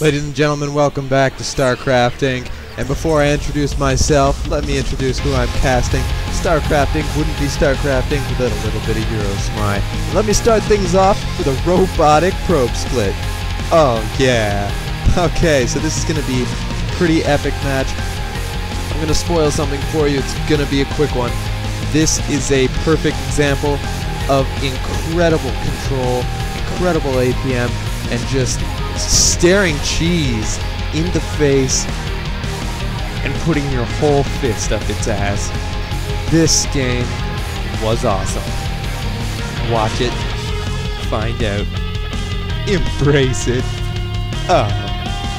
Ladies and gentlemen, welcome back to StarCraft Inc. And before I introduce myself, let me introduce who I'm casting. StarCraft Inc. wouldn't be StarCraft Inc. without a little bit of Eurosmai. Let me start things off with a robotic probe split. Oh yeah. Okay, so this is going to be a pretty epic match. I'm going to spoil something for you. It's going to be a quick one. This is a perfect example of incredible control, incredible APM, and just staring Cheese in the face and putting your whole fist up its ass. This game was awesome. Watch it, find out, embrace it.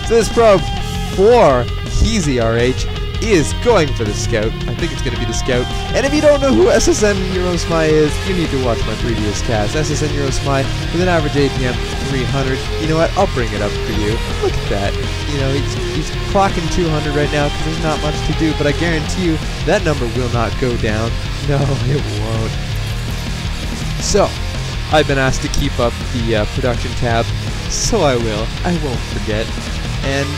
So this probe for CheesymcCheese is going for the Scout. I think it's going to be the Scout. And if you don't know who SSNYorosmai is, you need to watch my previous cast. SSNYorosmai with an average APM of 300. You know what? I'll bring it up for you. Look at that. You know, he's clocking 200 right now because there's not much to do, but I guarantee you that number will not go down. No, it won't. So, I've been asked to keep up the production tab, so I will. I won't forget. And,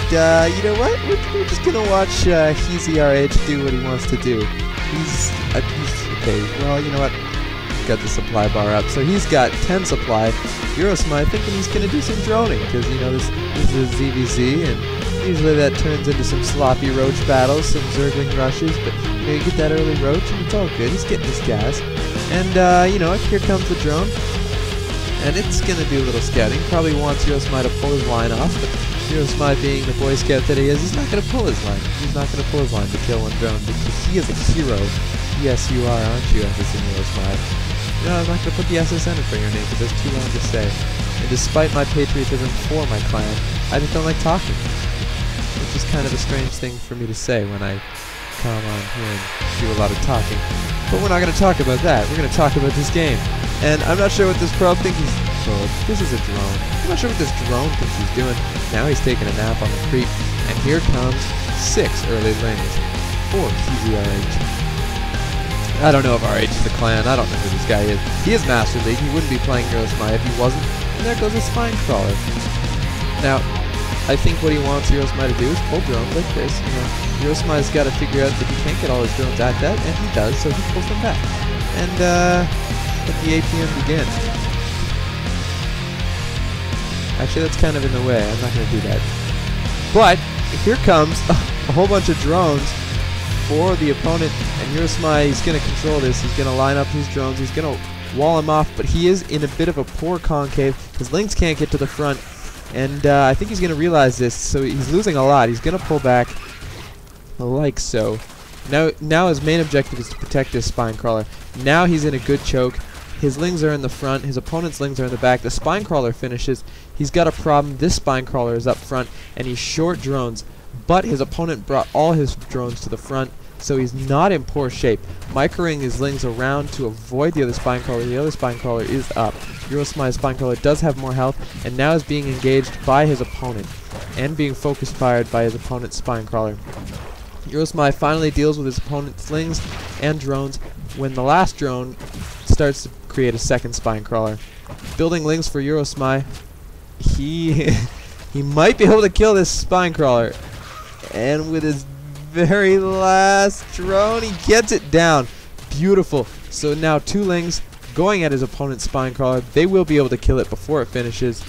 you know what? We're just gonna watch CheesymcCheese do what he wants to do. He's okay, well, you know what? Got the supply bar up. So he's got 10 supply. Yorosmai thinking he's gonna do some droning, because, you know, this is a ZVZ, and usually that turns into some sloppy roach battles, some zergling rushes, but, you know, you get that early roach, and it's all good. He's getting his gas. And, you know, here comes the drone. And it's gonna do a little scouting. Probably wants Yorosmai to pull his line off, but Yorosmai, being the Boy Scout that he is, he's not going to pull his line. He's not going to pull his line to kill one drone because he is a hero. Yes, you are, aren't you, SSNYorosmai? No, I'm not going to put the SSN in front of your name because that's too long to say. And despite my patriotism for my clan, I just don't like talking. Which is kind of a strange thing for me to say when I come on here and do a lot of talking. But we're not going to talk about that. We're going to talk about this game. And I'm not sure what this probe thinks he's... Oh, this is a drone. I'm not sure what this drone thinks he's doing. Now he's taking a nap on the creep. And here comes 6 early lings for CZRH. I don't know if RH is the clan. I don't know who this guy is. He is Master League. He wouldn't be playing Yorosmai if he wasn't. And there goes a spine crawler. Now, I think what he wants Yorosmai to do is pull drones like this. You know, Yorosmai's got to figure out that he can't get all his drones at that, and he does, so he pulls them back. And, let the APM begin. Actually, that's kind of in the way. I'm not going to do that. But here comes a whole bunch of drones for the opponent, and Yorosmai, he's going to control this. He's going to line up his drones. He's going to wall him off, but he is in a bit of a poor concave. His lings can't get to the front, and I think he's going to realize this, so he's losing a lot. He's going to pull back like so. Now his main objective is to protect this spine crawler. Now he's in a good choke. His lings are in the front, his opponent's lings are in the back. The spine crawler finishes. He's got a problem. This spine crawler is up front, and he's short drones. But his opponent brought all his drones to the front, so he's not in poor shape. Microing his lings around to avoid the other spine crawler. The other spine crawler is up. Yorosmai's spine crawler does have more health, and now is being engaged by his opponent, and being focus fired by his opponent's spine crawler. Yorosmai finally deals with his opponent's lings and drones when the last drone starts to create a second spine crawler. Building lings for Yorosmai. He might be able to kill this spine crawler. And with his very last drone, he gets it down. Beautiful. So now 2 lings going at his opponent's spine crawler. They will be able to kill it before it finishes.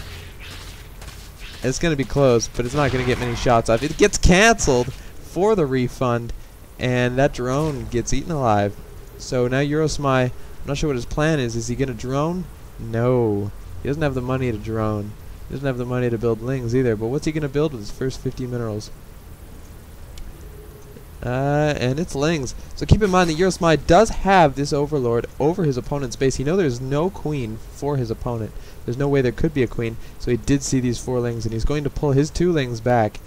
It's going to be close, but it's not going to get many shots off. It gets cancelled for the refund, and that drone gets eaten alive. So now Yorosmai, I'm not sure what his plan is. Is he going to drone? No. He doesn't have the money to drone. He doesn't have the money to build lings either. But what's he going to build with his first 50 minerals? And it's lings. So keep in mind that Yorosmai does have this overlord over his opponent's base. He knows there's no queen for his opponent. There's no way there could be a queen. So he did see these 4 lings, and he's going to pull his 2 lings back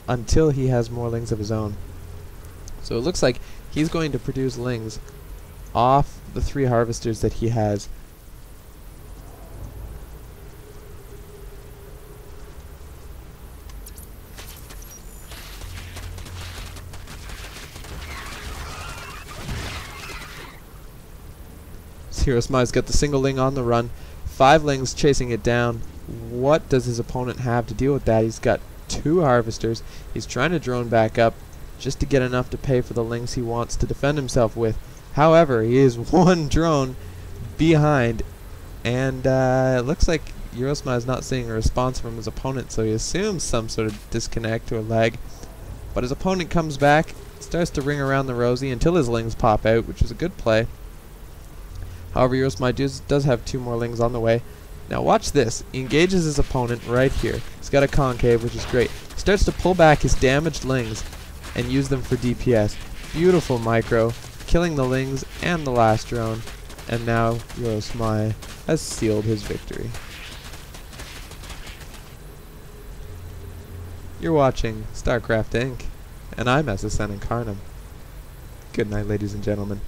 until he has more lings of his own. So it looks like he's going to produce lings off the 3 harvesters that he has. Yorosmai's got the single ling on the run. 5 lings chasing it down. what does his opponent have to deal with that? He's got 2 harvesters. He's trying to drone back up just to get enough to pay for the lings he wants to defend himself with. However, he is 1 drone behind, and it looks like Yorosmai is not seeing a response from his opponent, so he assumes some sort of disconnect or lag. But his opponent comes back, starts to ring around the rosy until his lings pop out, which is a good play. However, Yorosmai does have 2 more lings on the way. Now watch this. He engages his opponent right here. He's got a concave, which is great. Starts to pull back his damaged lings and use them for DPS. Beautiful micro, killing the lings and the last drone. And now Yorosmai has sealed his victory. You're watching StarCraft Inc. and I'm SSNYorosmai. Good night, ladies and gentlemen.